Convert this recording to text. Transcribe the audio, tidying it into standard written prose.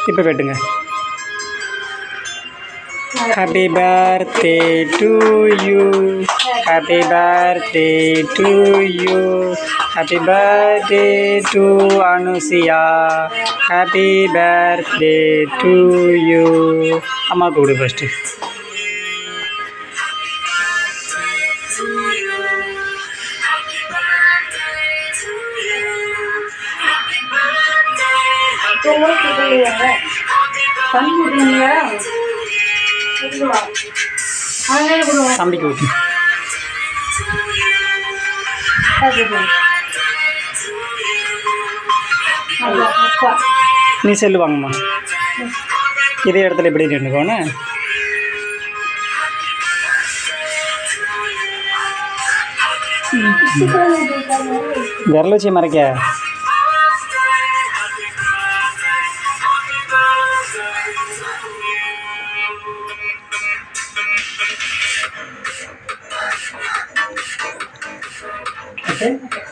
இப்போ கேட்டுங்க. Happy birthday to you. Happy birthday to you. Happy birthday to Anusia. Happy birthday to you. அம்மா கூடு first. தம்பிக்கு ஊட்டு. நீ செல்லு வாங்கம்மா. இதே இடத்துல எப்படி நின்றுக்கோன்னு. விரல் வச்சு மறைக்க. Okay.